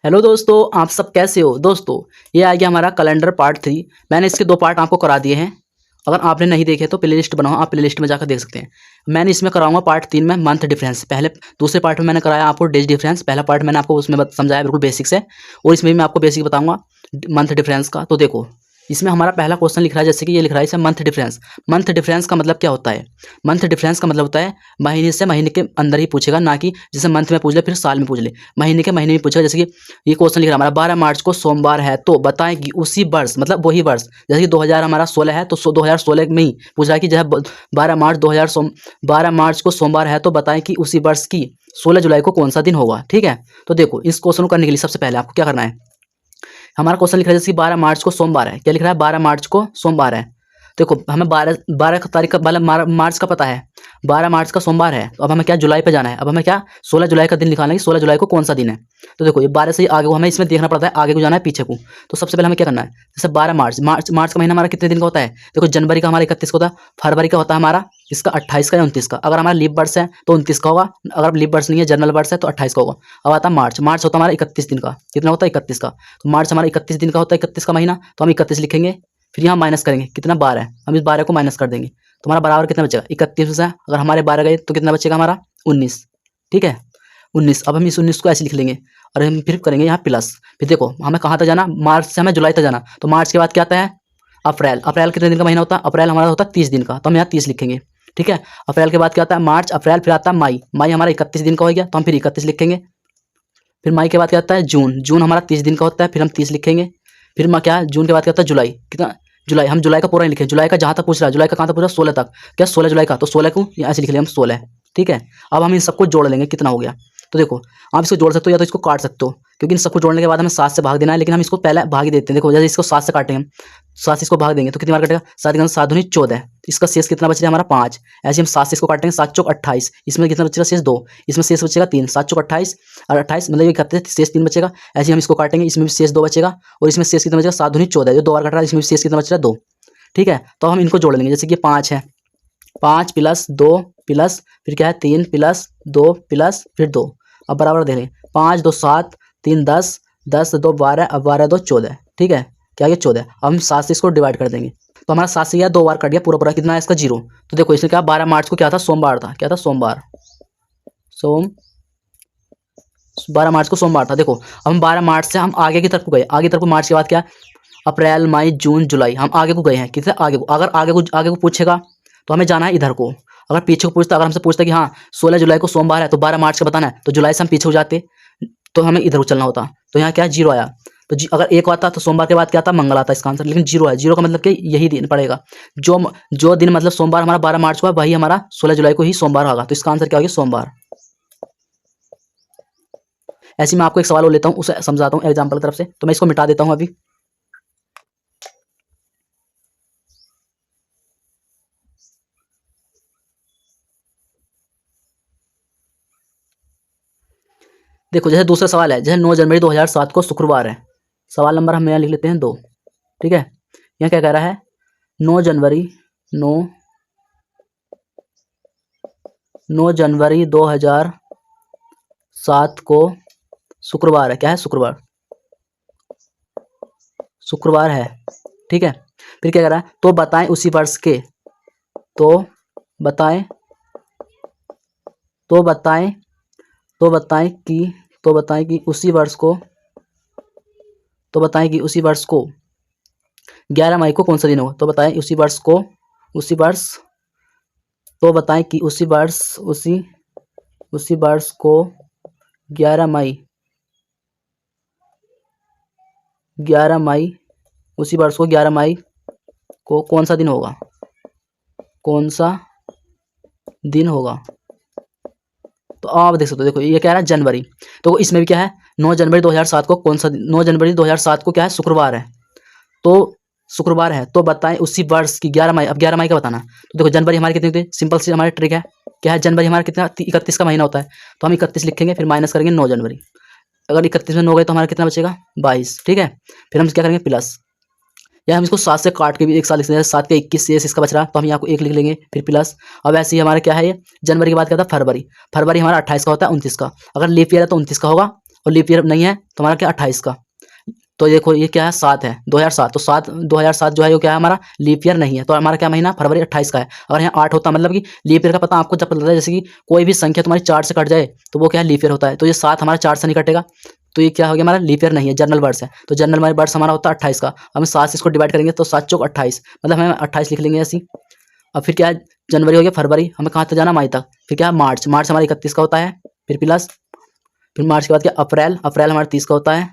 Hello दोस्तों, आप सब कैसे हो दोस्तों। ये आ गया हमारा कैलेंडर पार्ट 3। मैंने इसके 2 पार्ट आपको करा दिए हैं। अगर आपने नहीं देखे तो प्लेलिस्ट बनाओ, आप प्लेलिस्ट में जाकर देख सकते हैं। मैंने इसमें कराऊंगा पार्ट 3 में मंथ डिफरेंस। पहले दूसरे पार्ट में मैंने कराया आपको डेज डिफरेंस। पहला पार्ट मैंने आपको उसमें समझाया बिल्कुल बेसिक से, और इसमें भी मैं आपको बेसिक बताऊंगा मंथ डिफरेंस का। तो देखो, इसमें हमारा पहला क्वेश्चन लिख रहा है, जैसे कि ये लिख रहा है इसमें मंथ डिफरेंस। मंथ डिफरेंस का मतलब क्या होता है? मंथ डिफरेंस का मतलब होता है महीने से महीने के अंदर ही पूछेगा, ना कि जैसे मंथ में पूछ ले फिर साल में पूछ ले। महीने के महीने में पूछेगा। जैसे कि ये क्वेश्चन लिख रहा है हमारा 12 मार्च को सोमवार है, तो बताएं कि उसी वर्ष, मतलब वही वर्ष, जैसे कि 2000 हमारा 16 है, तो 2016 में ही पूछ रहा है कि जब 12 मार्च को सोमवार है, तो बताएं कि उसी वर्ष की 16 जुलाई को कौन सा दिन होगा। ठीक है, तो देखो इस क्वेश्चन को करने के लिए सबसे पहले आपको क्या करना है। हमारा क्वेश्चन लिख रहा है जैसे 12 मार्च को सोमवार है। क्या लिख रहा है? 12 मार्च को सोमवार है। देखो हमें 12 तारीख का, मतलब मार्च का पता है, 12 मार्च का सोमवार है। तो अब हमें क्या, जुलाई पे जाना है। अब हमें क्या, 16 जुलाई का दिन निकालना है कि 16 जुलाई को कौन सा दिन है। तो देखो ये 12 से ही आगे को हमें इसमें देखना पड़ता है, आगे को जाना है पीछे को। तो सबसे पहले हमें क्या करना है, जैसे 12 मार्च का महीना हमारा कितने दिन का होता है? देखो जनवरी का हमारा 31 का होता है, फरवरी का होता है हमारा इसका 28 का या 29 का। अगर हमारा लीप वर्ष है तो 29 का होगा, अगर लीप वर्ष नहीं है जनरल वर्ष है तो 28 का होगा। अब आता है मार्च। मार्च होता है हमारा 31 दिन का। कितना होता है? 31 का। तो मार्च हमारा 31 दिन का होता है, 31 का महीना, तो हम 31 लिखेंगे। फिर यहाँ माइनस करेंगे, कितना 12 है, हम इस 12 को माइनस कर देंगे। तो हमारा बराबर कितना बचेगा? 31 से अगर हमारे 12 गए तो कितना बचेगा हमारा? 19। ठीक है, 19। अब हम इस 19 को ऐसे लिख लेंगे और हम फिर करेंगे यहाँ प्लस। फिर देखो हमें कहाँ तक जाना, मार्च से हमें जुलाई तक जाना। तो मार्च के बाद क्या आता है? अप्रैल। अप्रैल कितने दिन का महीना होता है? अप्रैल हमारा होता है 30 दिन का, तो हम यहाँ 30 लिखेंगे। ठीक है, अप्रैल के बाद क्या आता है? मार्च, अप्रैल, फिर आता है मई। मई हमारा 31 दिन का हो गया, तो हम फिर 31 लिखेंगे। फिर मई के बाद क्या आता है? जून। जून हमारा 30 दिन का होता है, फिर हम 30 लिखेंगे। फिर क्या, जून के बाद क्या आता है? जुलाई। कितना? जुलाई। हम जुलाई का पूरा नहीं लिखे, जुलाई का जहाँ तक पूछ रहा है, जुलाई का कहाँ तक पूछ रहा है? 16 तक। क्या 16 जुलाई का, तो 16 को ऐसे लिख लिया हम 16। ठीक है, अब हम इन सबको जोड़ लेंगे, कितना हो गया। तो देखो आप इसको जोड़ सकते हो या तो इसको काट सकते हो, क्योंकि इन सबको जोड़ने के बाद हमें 7 से भाग देना है, लेकिन हम इसको पहले भाग ही देते हैं। देखो जैसे इसको 7 से काटेंगे हम, 7 से इसको भाग देंगे तो कितनी बार कटेगा? 7 के 7 दूनी 14। इसका शेष कितना बच रहा है हमारा? 5। ऐसे हम 7 से इसको काटेंगे, 7 चौक 28। इसमें कितना बचेगा? शेष 2। इसमें शेष बचेगा 3। 7 चौक 28 और 28 मतलब ये 31, शेष 3 बचेगा। ऐसे हम इसको काटेंगे, इसमें भी शेष 2 बचेगा, और इसमें शेष कितना बचेगा? 7 दूनी 14, जो 2 बार कट रहा है, इसमें भी शेष कितना बच रहा है? 2। ठीक है, तो हम इनको जोड़ लेंगे। जैसे कि 5 है, 5 प्लस 2 प्लस फिर क्या है? 3 प्लस 2 प्लस फिर 2। अब बराबर दे लें, 5 2 7, 3 10, 10 2 12, अब 12 2 14। ठीक है, क्या ये 14। अब हम 7 से इसको डिवाइड कर देंगे, तो हमारा 7 से यह 2 बार कट गया, पूरा पूरा कितना है इसका? 0। तो देखो इसमें क्या, 12 मार्च को क्या था? सोमवार था। क्या था? सोमवार। सोम 12 मार्च को सोमवार था। देखो अब हम 12 मार्च से हम आगे की तरफ को गए। आगे की तरफ को मार्च के बाद क्या? अप्रैल, मई, जून, जुलाई। हम आगे को गए हैं, कितने आगे को। अगर आगे को पूछेगा तो हमें जाना है इधर को। अगर पीछे को पूछता, अगर हमसे पूछता कि हाँ 16 जुलाई को सोमवार है, तो 12 मार्च का बताना है, तो जुलाई से हम पीछे हो जाते, तो हमें इधर को चलना होता। तो यहाँ क्या है? 0 आया। तो अगर 1 आता तो सोमवार के बाद क्या आता? मंगल आता इसका आंसर, लेकिन 0 है। 0 का मतलब कि यही दिन पड़ेगा, जो दिन मतलब सोमवार हमारा 12 मार्च को है, वही हमारा 16 जुलाई को ही सोमवार होगा। तो इसका आंसर क्या हो गया? सोमवार। ऐसे मैं आपको एक सवाल और लेता हूँ, उसे समझाता हूँ एग्जाम्पल की तरफ से। तो मैं इसको मिटा देता हूँ अभी। देखो जैसे दूसरा सवाल है, जैसे 9 जनवरी 2007 को शुक्रवार है। सवाल नंबर हम यहाँ लिख लेते हैं 2। ठीक है, यहाँ क्या कह रहा है? 9 जनवरी 9 9 जनवरी 2007 को शुक्रवार है। क्या है? शुक्रवार। शुक्रवार है। ठीक है, फिर क्या कह रहा है? तो बताएं उसी वर्ष के, तो बताएं तो बताएं तो बताएं कि तो बताएं कि उसी वर्ष को तो बताएं कि उसी वर्ष को 11 मई को कौन सा दिन होगा। तो बताएं उसी वर्ष तो बताएं कि उसी वर्ष को 11 मई 11 मई उसी वर्ष को 11 मई को कौन सा दिन होगा? कौन सा दिन होगा? तो आप देख सकते हो, देखो ये कह रहा है जनवरी, तो इसमें भी क्या है? 9 जनवरी 2007 को कौन सा दिन? 9 जनवरी 2007 को क्या है? शुक्रवार है। तो शुक्रवार है, तो बताएं उसी वर्ष की 11 मई। अब 11 मई का बताना। तो देखो जनवरी हमारी कितनी होती है? सिंपल सी हमारी ट्रिक है। क्या है? जनवरी हमारा कितना? 31 का महीना होता है, तो हम 31 लिखेंगे, फिर माइनस करेंगे 9 जनवरी। अगर 31 में 9 गए तो हमारा कितना बचेगा? 22। ठीक है, फिर हम क्या करेंगे? प्लस, या हम इसको 7 से काट के भी एक साथ लिख सकते हैं। 7 के 21 शेष इसका बच रहा है, तो हम यहाँ को 1 लिख लेंगे, फिर प्लस। अब ऐसे ही हमारा क्या है? ये जनवरी के बाद क्या था? फरवरी। फरवरी हमारा 28 का होता है, 29 का। अगर लीप ईयर है तो 29 का होगा, और लीप ईयर नहीं है तो हमारा क्या 28 का। तो देखो ये क्या है 7 है 2007, तो 2007 जो है वो क्या है हमारा लीप ईयर नहीं है, तो हमारा क्या महीना फरवरी 28 का है। अगर यहाँ 8 होता मतलब कि लीप ईयर का पता आपको जब पता चलता है जैसे कि कोई भी संख्या तुम्हारी 4 से कट जाए तो वो क्या है लीप ईयर होता है। तो ये 7 हमारा 4 से नहीं कटेगा, तो ये क्या हो गया हमारा लीप ईयर नहीं है, जनरल वर्ष है। तो जनरल वर्ष हमारा होता है 28 का। हम 7 से इसको डिवाइड करेंगे तो 7 चौक 28, मतलब हमें 28 लिख लेंगे ऐसी। अब फिर क्या है जनवरी हो गया, फरवरी, हमें कहाँ तक जाना मई तक। फिर क्या है मार्च, मार्च हमारा 31 का होता है। फिर प्लस, फिर मार्च के बाद क्या अप्रैल, अप्रैल हमारा 30 का होता है।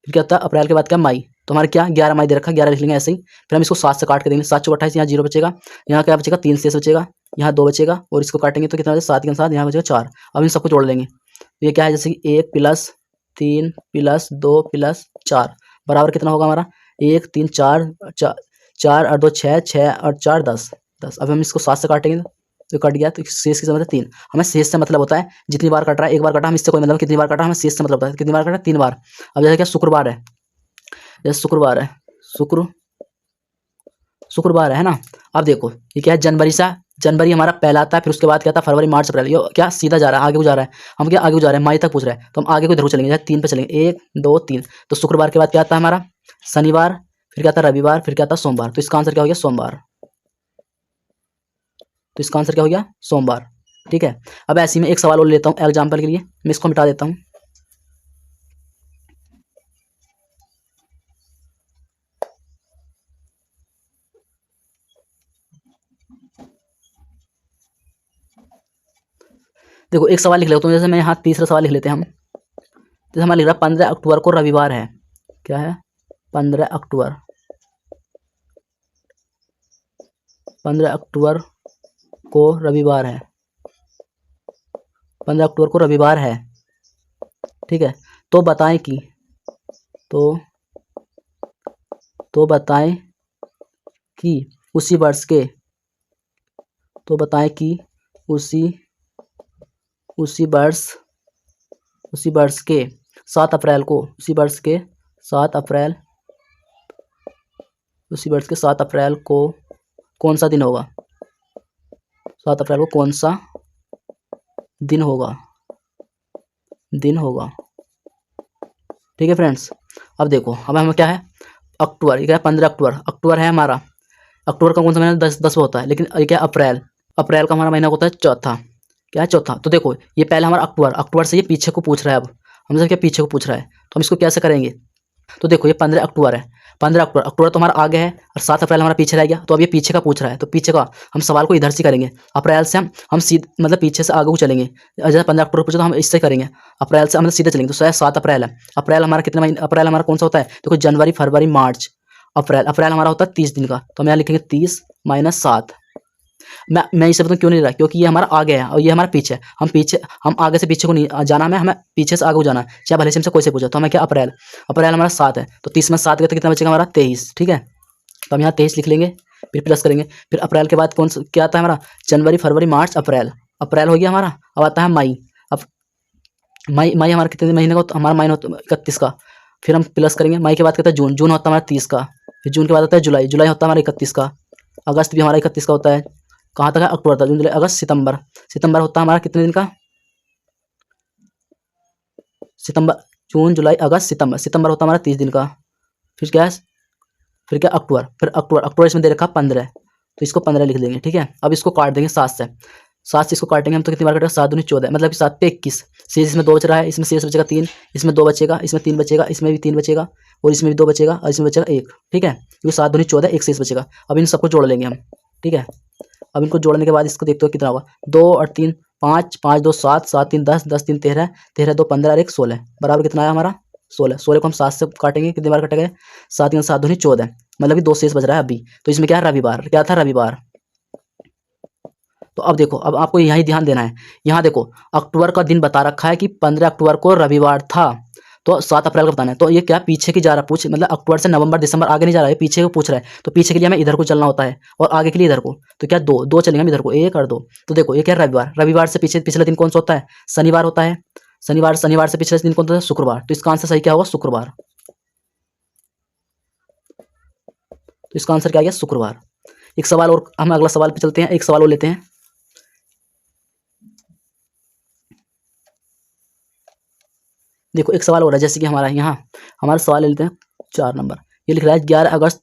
फिर क्या होता है अप्रैल के बाद क्या मई, तो हमारे क्या 11 मई दे रखा, 11 लिख लेंगे ऐसे ही। फिर हम इसको 7 से काट के देंगे, 7 चौक 28, यहाँ 0 बचेगा, यहाँ क्या बचेगा 3 शेष बचेगा, यहाँ 2 बचेगा, और इसको काटेंगे तो कितना बचेगा 7 के साथ यहाँ बचेगा 4। अब इन सबको जोड़ लेंगे, तो ये क्या है जैसे कि 1 प्लस 3 प्लस 2 प्लस 4 बराबर कितना होगा हमारा 1 3 4 4 और 2 6, 6 और 4 10 10। अब हम इसको 7 से काटेंगे तो कट गया, तो शेष कितना मतलब 3। हमें शेष से मतलब होता है जितनी बार कट रहा है, एक बार कटा हम इससे कोई मतलब कितनी बार कटा, हमें शेष से मतलब होता है कितनी बार कटा 3 बार। अब जैसे क्या शुक्रवार है, जैसे शुक्रवार है, शुक्रवार है ना। अब देखो ये क्या है जनवरी से, जनवरी हमारा पहला आता है, फिर उसके बाद क्या था फरवरी मार्च अप्रैल, ये क्या सीधा जा रहा है आगे को जा रहा है। हम क्या आगे को जा रहे हैं मई तक पूछ रहे हैं, तो हम आगे को इधर को चलेंगे जैसे 3 पे चलेंगे 1 2 3। तो शुक्रवार के बाद क्या आता है हमारा शनिवार, फिर क्या आता है रविवार, फिर क्या आता है सोमवार। तो इसका आंसर क्या हो गया सोमवार, तो इसका आंसर क्या हो गया सोमवार। ठीक है, अब ऐसे ही मैं एक सवाल और लेता हूँ एग्जाम्पल के लिए, मैं इसको मिटा देता हूँ। देखो एक सवाल लिख लेता हूँ, जैसे मैं यहाँ तीसरा सवाल लिख लेते हैं हम। जैसे हमारा लिख रहा है 15 अक्टूबर को रविवार है, क्या है 15 अक्टूबर, 15 अक्टूबर को रविवार है, 15 अक्टूबर को रविवार है। ठीक है, तो बताएं कि तो बताएं कि उसी वर्ष के, तो बताएं कि उसी उसी वर्ष उसी वर्ष के 7 अप्रैल को, उसी वर्ष के 7 अप्रैल, उसी वर्ष के 7 अप्रैल को कौन सा दिन होगा, 7 अप्रैल को कौन सा दिन होगा, दिन होगा। ठीक है फ्रेंड्स, अब देखो अब हमें क्या है अक्टूबर, ये क्या है 15 अक्टूबर, अक्टूबर है हमारा, अक्टूबर का कौन सा महीना 10 होता है, लेकिन ये क्या है अप्रैल, अप्रैल का हमारा महीना होता है चौथा, क्या है चौथा। तो देखो ये पहले हमारा अक्टूबर, अक्टूबर से ये पीछे को पूछ रहा है, अब हमसे क्या पीछे को पूछ रहा है, तो हम इसको कैसे करेंगे। तो देखो ये 15 अक्टूबर है, 15 अक्टूबर, अक्टूबर तो हमारा आगे है और 7 अप्रैल हमारा पीछे रह गया, तो अब ये पीछे का पूछ रहा है, तो पीछे का हम सवाल को इधर से करेंगे, अप्रैल से हम सीधे मतलब पीछे से आगे को चलेंगे। जैसे 15 अक्टूबर पूछे तो हम इससे करेंगे, अप्रैल से हम सीधे चलेंगे, तो शायद 7 अप्रैल है। अप्रैल हमारा कितना महीना, अप्रैल हमारा कौन सा होता है, देखो जनवरी फरवरी मार्च, अप्रैल, अप्रैल हमारा होता है 30 दिन का, तो हम यहाँ लिखेंगे 30 माइनस 7। मैं इसे बताऊँ क्यों नहीं रहा, क्योंकि ये हमारा आगे है और ये हमारा पीछे, हम आगे से पीछे को नहीं जाना, हमें पीछे से आगे को जाना है, चाहे भले से हमसे कोई से पूछा। तो हमें क्या अप्रैल, अप्रैल हमारा 7 है, तो 30 में 7 गया तो कितना बचेगा हमारा 23। ठीक है, तो हम यहाँ 23 लिख लेंगे, फिर प्लस करेंगे, फिर अप्रैल के बाद कौन सा क्या आता है हमारा जनवरी फरवरी मार्च अप्रैल, अप्रैल हो गया हमारा। अब आता है मई, अब मई, मई हमारा कितने महीने का होता है, हमारा महीना होता है 31 का, फिर हम प्लस करेंगे। मई के बाद कहता है जून, जून होता है हमारा 30 का, फिर जून के बाद आता है जुलाई, जुलाई होता है हमारा 31 का, अगस्त भी हमारा 31 का होता है। कहाँ तक है अक्टूबर तक, जून जुलाई अगस्त सितंबर, सितंबर होता है हमारा कितने दिन का, सितंबर, जून जुलाई अगस्त सितंबर, सितंबर होता है हमारा 30 दिन का। फिर क्या है, फिर क्या अक्टूबर, फिर अक्टूबर, अक्टूबर इसमें दे रखा 15, तो इसको 15 लिख देंगे। ठीक है, अब इसको काट देंगे 7 से, 7 से इसको काटेंगे हम तो कितनी बार कटेगा 7 दूनी 14, मतलब कि 7 पे 21, शेष इसमें 2 बच रहा है, इसमें शेष बचेगा 3, इसमें 2 बचेगा, इसमें 3 बचेगा, इसमें भी 3 बचेगा, और इसमें भी 2 बचेगा, और इसमें बचेगा 1। ठीक है, क्योंकि 7 दूनी 14, एक शेष बचेगा। अब इन सबको जोड़ लेंगे हम। ठीक है, अब इनको जोड़ने के बाद इसको देखते हो कितना होगा, 2 और 3 5, 5 2 7, 7 3 10, 10 3 13, 13 2 15 और 1 16, बराबर कितना आया हमारा 16। 16 को हम 7 से काटेंगे, कितनी बार कटेंगे 7 7 दूनी 14, मतलब कि 2 शेष बच रहा है अभी। तो इसमें क्या है रविवार, क्या था रविवार। तो अब देखो, अब आपको यहीं ध्यान देना है, यहाँ देखो अक्टूबर का दिन बता रखा है कि 15 अक्टूबर को रविवार था, तो 7 अप्रैल का बताना है। तो ये क्या पीछे की जा रहा पूछ, मतलब अक्टूबर से नवंबर दिसंबर आगे नहीं जा रहा है, पीछे को पूछ रहा है, तो पीछे के लिए हमें इधर को चलना होता है और आगे के लिए इधर को। तो क्या दो दो चलेंगे हम इधर को, 1 और 2। तो देखो ये क्या रविवार, रविवार से पीछे पिछला दिन कौन सा होता है, शनिवार होता है, शनिवार, शनिवार से पिछले दिन कौन सा होता है शुक्रवार। तो इसका आंसर सही क्या होगा शुक्रवार, तो इसका आंसर क्या आ गया शुक्रवार। एक सवाल और, हम अगला सवाल पे चलते हैं, एक सवाल और लेते हैं। देखो एक सवाल हो रहा है, जैसे कि हमारा यहाँ हमारा सवाल ले लेते हैं 4 नंबर। ये लिख रहा है 11 अगस्त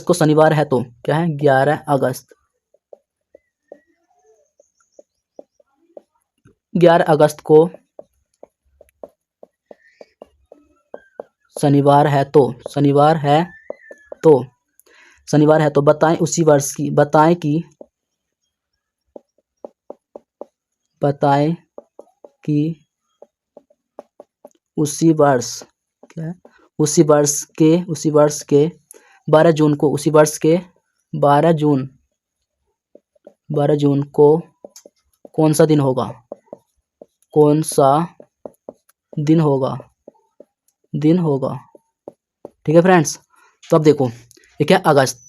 को शनिवार है तो क्या है, 11 अगस्त को शनिवार है तो बताएं कि उसी वर्ष के 12 जून को कौन सा दिन होगा। ठीक है फ्रेंड्स। तो अब देखो ये क्या अगस्त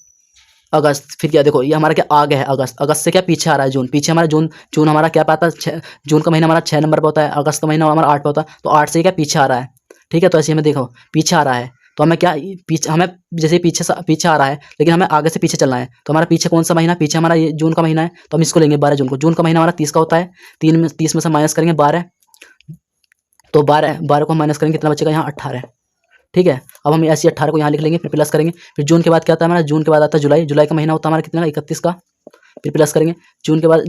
फिर क्या, देखो ये हमारा क्या आगे है अगस्त से क्या पीछे आ रहा है जून, पीछे हमारा जून हमारा क्या पाता है, जून का महीना हमारा 6 नंबर पर होता है, अगस्त का महीना हमारा 8 पर होता है, तो 8 से क्या पीछे आ रहा है। ठीक है, तो ऐसे हमें देखो पीछे आ रहा है, तो हमें क्या हमें जैसे पीछे आ रहा है, लेकिन हमें आगे से पीछे चलना है। तो हमारा पीछे कौन सा महीना, पीछे हमारा ये जून का महीना है, तो हम इसको लेंगे 12 जून को। जून का महीना हमारा 30 का होता है, 30 में से माइनस करेंगे 12, तो 12 को हम माइनस करेंगे, कितना बचेगा यहाँ 18। ठीक है, अब हम ऐसे 18 को यहाँ लिख लेंगे, फिर प्लस करेंगे। फिर जून के बाद क्या आता है हमारा, जून के बाद आता है जुलाई का महीना होता है हमारा कितना, 31 का, फिर प्लस करेंगे। जून के बाद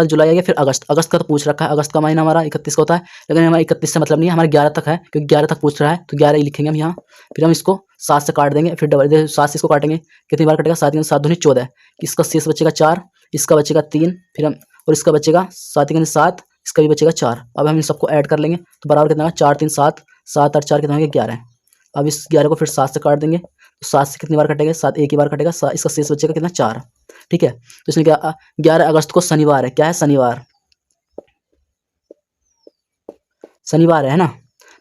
जुलाई आ गया, फिर अगस्त का तो पूछ रखा है, अगस्त का महीना हमारा 31 का होता है, लेकिन हमारा 31 से मतलब नहीं है, हमारा 11 तक है, क्योंकि 11 तक पूछ रहा है, तो 11 ही लिखेंगे हम यहाँ। फिर हम इसको 7 से काट देंगे, फिर 7 से इसको काटेंगे, कितनी बार कटेगा, 7 दूनी 14, इसका शेष बचेगा 4, इसका बचेगा 3, फिर हम और इसका बचेगा 7, इसका भी बचेगा 4। अब हम इन सबको ऐड कर लेंगे, तो बराबर कितना, 4 3 7, 7 8 4 कितना हो गया 11। अब इस 11 को फिर 7 से काट देंगे, तो 7 से कितनी बार कटेगा, 7 एक ही बार कटेगा, इसका शेष बचेगा कितना, 4। ठीक है, तो इसमें क्या 11 अगस्त को शनिवार है, क्या है शनिवार है ना।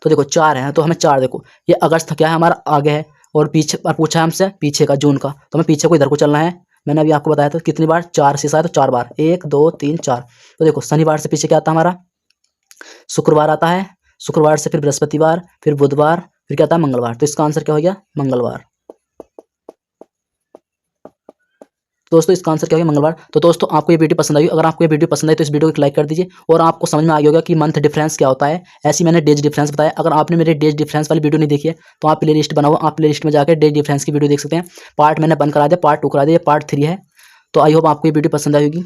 तो देखो 4 है, तो हमें 4 देखो ये अगस्त क्या है हमारा आगे है, और पीछे और पूछा है हमसे पीछे का जून का, तो हमें पीछे को इधर को चलना है। मैंने अभी आपको बताया था कितनी बार, 4 से आया तो 4 बार, 1 2 3 4। तो देखो शनिवार से पीछे क्या आता है हमारा, शुक्रवार आता है, शुक्रवार से फिर बृहस्पतिवार, फिर बुधवार, फिर क्या आता है मंगलवार। तो इसका आंसर क्या हो गया, मंगलवार। दोस्तों इसका आंसर क्या होगा, मंगलवार। तो दोस्तों आपको ये वीडियो पसंद आई, अगर आपको ये वीडियो पसंद आई तो इस वीडियो को लाइक कर दीजिए, और आपको समझ में आ गया होगा कि मंथ डिफरेंस क्या होता है। ऐसी मैंने डेज डिफरेंस बताया। अगर आपने मेरे डेज डिफरेंस वाली वीडियो नहीं देखी है तो आप प्ले लिस्ट बनाओ, आप प्ले लिस्ट में जाकर डेज डिफरेंस की वीडियो देख सकते हैं। पार्ट मैंने बंद करा दिया, पार्ट 2 करा दिया, पार्ट 3 है। तो आई होप आपको ये वीडियो पसंद आई होगी।